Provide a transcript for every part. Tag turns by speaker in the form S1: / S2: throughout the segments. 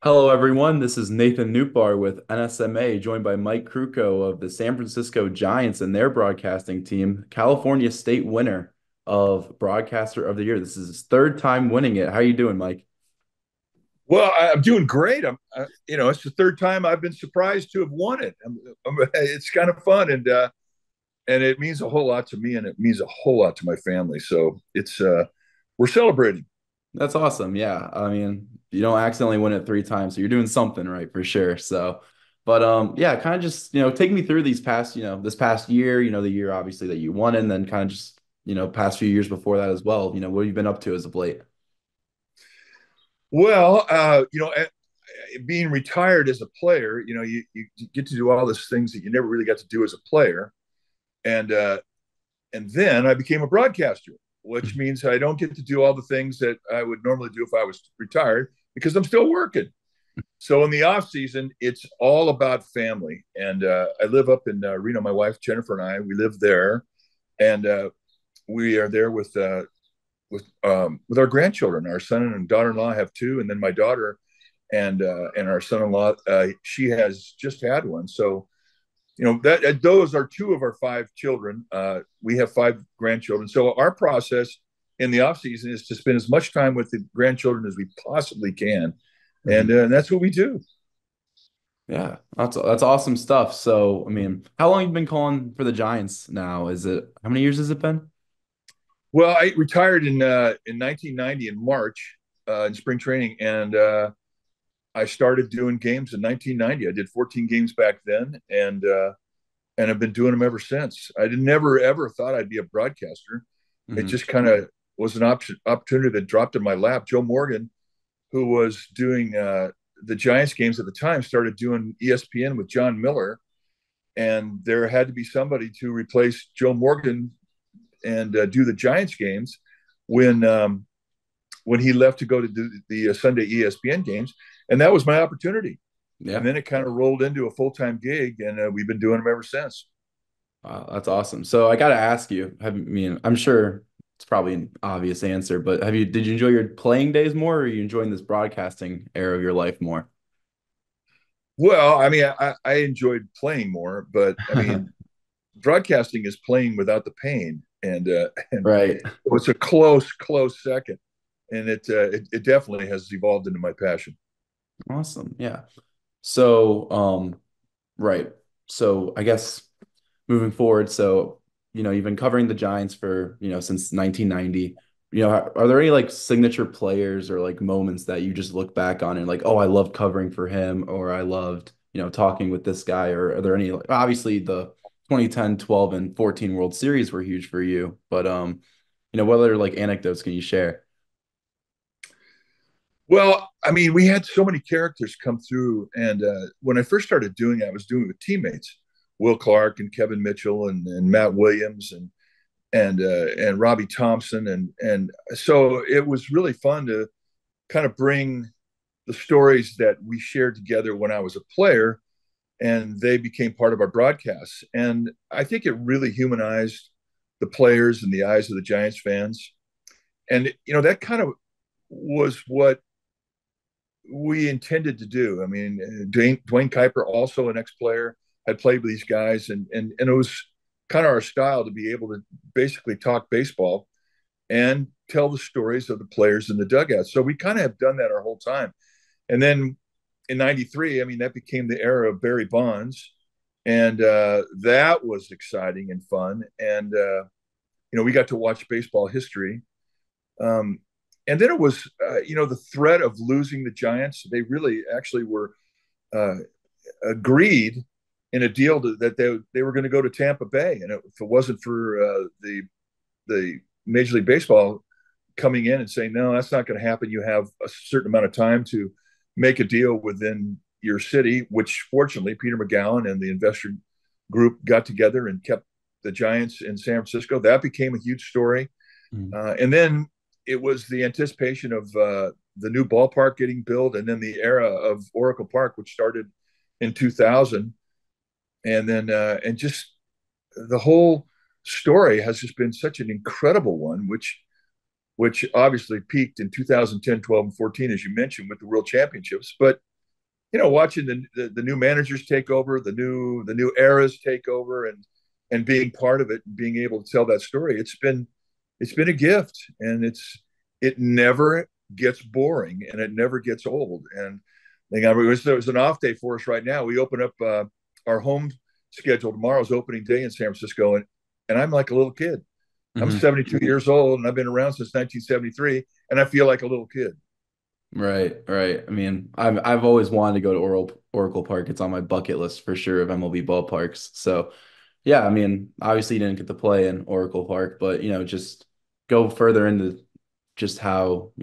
S1: Hello, everyone. This is Nathan Nootbbaar with NSMA, joined by Mike Krukow of the San Francisco Giants and their broadcasting team, California State winner of Broadcaster of the Year. This is his third time winning it. How are you doing, Mike?
S2: Well, I'm doing great. It's the third time I've been surprised to have won it. It's kind of fun, and it means a whole lot to me, and it means a whole lot to my family. So we're celebrating.
S1: That's awesome. Yeah. I mean, you don't accidentally win it three times, so you're doing something right for sure. So, but yeah, kind of just, take me through these past, this past year, the year obviously that you won, and then kind of just, past few years before that as well. What have you been up to as of late?
S2: Well, being retired as a player, you get to do all these things that you never really got to do as a player, and uh, and then I became a broadcaster, which means I don't get to do all the things that I would normally do if I was retired because I'm still working. So in the off season, it's all about family, and I live up in Reno. My wife Jennifer and I live there, and we are there with our grandchildren. Our son and daughter-in-law have two, and then my daughter and our son-in-law. She has just had one, so that those are two of our five children. We have five grandchildren, so our process in the off season is to spend as much time with the grandchildren as we possibly can, and that's what we do.
S1: Yeah, that's awesome stuff. So, I mean, how long have you been calling for the Giants now? How many years has it been?
S2: Well, I retired in 1990 in March in spring training, and I started doing games in 1990. I did 14 games back then, and I've been doing them ever since. I never ever thought I'd be a broadcaster. It
S1: Hmm.
S2: just kind of was an opportunity that dropped in my lap. Joe Morgan, who was doing the Giants games at the time, started doing ESPN with John Miller, and there had to be somebody to replace Joe Morgan and do the Giants games when when he left to go to do the Sunday ESPN games, and that was my opportunity. And
S1: Yeah,
S2: then it kind of rolled into a full time gig, and we've been doing them ever since.
S1: wow, that's awesome. So, I got to ask you, I mean, I'm sure it's probably an obvious answer, but did you enjoy your playing days more, or are you enjoying this broadcasting era of your life more?
S2: Well, I mean, I enjoyed playing more, but I mean, broadcasting is playing without the pain, and
S1: Right.
S2: it's a close second, and it definitely has evolved into my passion.
S1: Awesome. Yeah. So, right. So, I guess moving forward, so you've been covering the Giants for, since 1990. Are there any like signature players or like moments that you just look back on and like, oh, I loved covering for him, or I loved, talking with this guy, or are there any like, obviously the 2010, 12, and 14 World Series were huge for you, but what other like anecdotes can you share?
S2: Well, I mean, we had so many characters come through, and when I first started doing it, I was doing it with teammates, Will Clark and Kevin Mitchell and Matt Williams and Robbie Thompson, and so it was really fun to kind of bring the stories that we shared together when I was a player, and they became part of our broadcasts. And I think it really humanized the players in the eyes of the Giants fans, and that kind of was what we intended to do. I mean, Dwayne Kuiper, also an ex-player, had played with these guys, and it was kind of our style to be able to basically talk baseball and tell the stories of the players in the dugout. So we kind of have done that our whole time. And then in '93, I mean, that became the era of Barry Bonds, and that was exciting and fun. And we got to watch baseball history. Um, and then it was, the threat of losing the Giants. They really actually were uh, agreed in a deal that they were going to go to Tampa Bay, and if it wasn't for the Major League Baseball coming in and saying no, that's not going to happen. You have a certain amount of time to make a deal within your city, which fortunately Peter McGowan and the investor group got together and kept the Giants in San Francisco. That became a huge story,
S1: Mhm.
S2: and then it was the anticipation of the new ballpark getting built, and then the era of Oracle Park, which started in 2000, and then and just the whole story has just been such an incredible one, which obviously peaked in 2010, 12, and 14, as you mentioned, with the World Championships. But watching the new managers take over, the new eras take over, and being part of it, and being able to tell that story, it's been a gift, and it never gets boring, and it never gets old. And there was an off day for us right now. We open up our home schedule. Tomorrow's opening day in San Francisco, and I'm like a little kid. I'm
S1: Hmm.
S2: 72 years old, and I've been around since 1973, and I feel like a little kid.
S1: Right, right. I mean, I've always wanted to go to Oracle Park. It's on my bucket list for sure of MLB ballparks. So, yeah, I mean, obviously you didn't get to play in Oracle Park, but just go further into just how,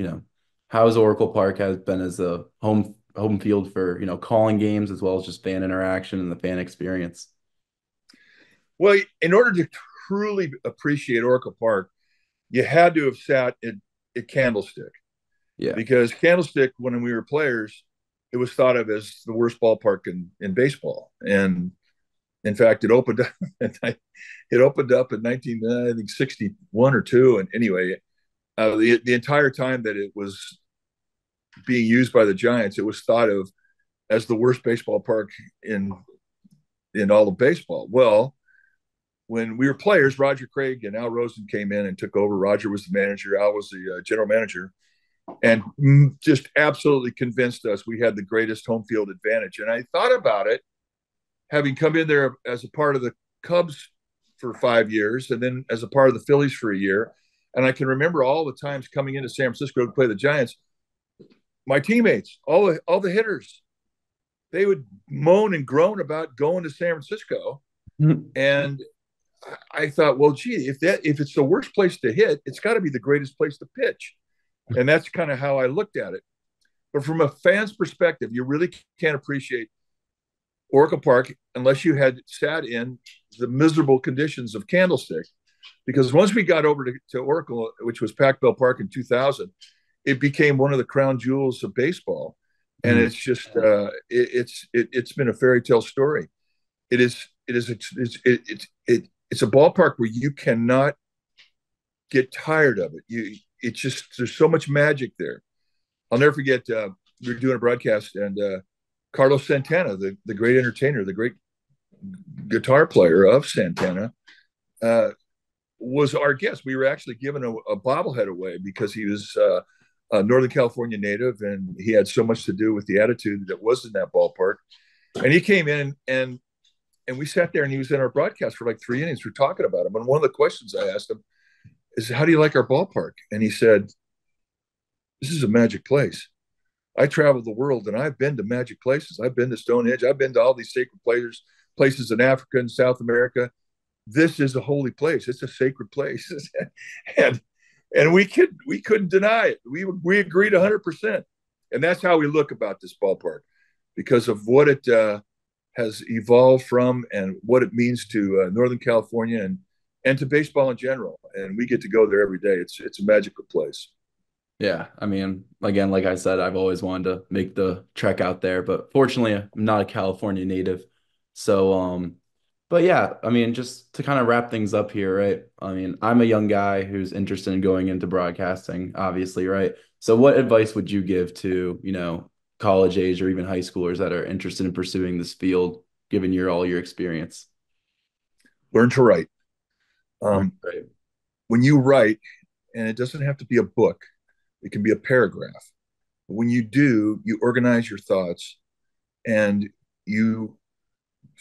S1: how's Oracle Park has been as a home field for, calling games as well as just fan interaction and the fan experience.
S2: Well, in order to truly appreciate Oracle Park, you had to have sat at Candlestick,
S1: Yeah.
S2: because Candlestick, when we were players, it was thought of as the worst ballpark in baseball. And in fact, it opened up. It opened up in 61 or two. And anyway, the entire time that it was being used by the Giants, it was thought of as the worst baseball park in all of baseball. Well, when we were players, Roger Craig and Al Rosen came in and took over. Roger was the manager, Al was the general manager, and just absolutely convinced us we had the greatest home field advantage. And I thought about it, having come in there as a part of the Cubs for 5 years, and then as a part of the Phillies for a year. And I can remember all the times coming into San Francisco to play the Giants. My teammates, all the hitters, they would moan and groan about going to San Francisco.
S1: Mhm.
S2: And I thought, well, gee, if it's the worst place to hit, it's got to be the greatest place to pitch. And that's kind of how I looked at it. But from a fan's perspective, you really can't appreciate Oracle Park unless you had sat in the miserable conditions of Candlestick. Because once we got over to Oracle, which was Pac Bell Park in 2000, it became one of the crown jewels of baseball. And
S1: Mhm.
S2: it's just it's been a fairy tale story. It's a ballpark where you cannot get tired of it. It's just, there's so much magic there. I'll never forget. We were doing a broadcast, and Carlos Santana, the great entertainer, the great guitar player of Santana, uh, was our guest. We were actually giving a bobblehead away because he was a Northern California native, and he had so much to do with the attitude that was in that ballpark. And he came in, and we sat there, and he was in our broadcast for like 3 innings. We're talking about him, and one of the questions I asked him is, "How do you like our ballpark?" And he said, "This is a magic place. I travel the world, and I've been to magic places. I've been to Stonehenge. I've been to all these sacred places in Africa and South America. This is a holy place. It's a sacred place." and and we couldn't deny it. We agreed 100%. And that's how we look about this ballpark, because of what it has evolved from, and what it means to Northern California, and to baseball in general. And we get to go there every day. It's a magical place.
S1: Yeah, I mean, again, like I said, I've always wanted to make the trek out there, but fortunately, I'm not a California native. So, but yeah, I mean, just to kind of wrap things up here, right? I mean, I'm a young guy who's interested in going into broadcasting, obviously, right? So, what advice would you give to, college age or even high schoolers that are interested in pursuing this field, given all your experience?
S2: Learn to write.
S1: Right,
S2: Um,
S1: right.
S2: when you write, and it doesn't have to be a book, it can be a paragraph. When you do, you organize your thoughts, and you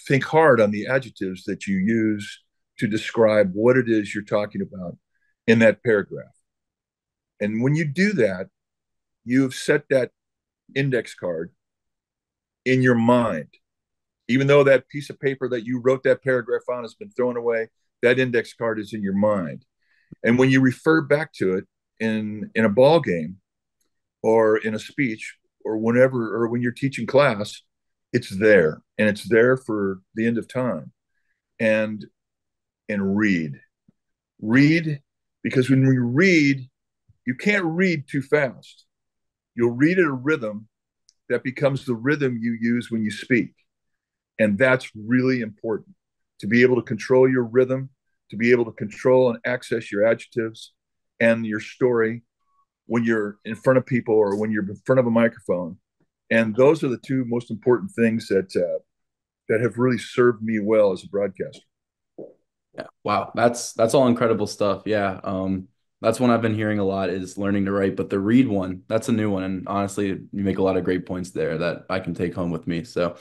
S2: think hard on the adjectives that you use to describe what it is you're talking about in that paragraph. And when you do that, you've set that index card in your mind. Even though that piece of paper that you wrote that paragraph on has been thrown away, that index card is in your mind. And when you refer back to it in a ball game, or in a speech, or whenever, or when you're teaching class, it's there, and it's there for the end of time. And read, because when we read, you can't read too fast. You'll read at a rhythm that becomes the rhythm you use when you speak. And that's really important, to be able to control your rhythm, to be able to control and access your adjectives and your story when you're in front of people, or when you're in front of a microphone. And those are the two most important things that have really served me well as a broadcaster.
S1: Yeah. Wow. That's all incredible stuff. Yeah. That's one I've been hearing a lot is learning to write, but the read one, that's a new one. And honestly, you make a lot of great points there that I can take home with me. So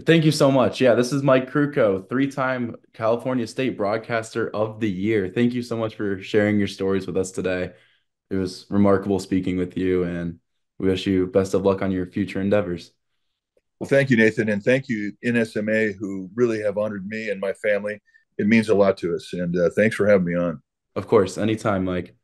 S1: thank you so much. Yeah, this is Mike Krukow, three-time California State Broadcaster of the Year. Thank you so much for sharing your stories with us today. It was remarkable speaking with you, and we wish you best of luck on your future endeavors.
S2: Well, thank you, Nathan, and thank you, NSMA, who really have honored me and my family. It means a lot to us, and thanks for having me on.
S1: Of course, anytime, Mike.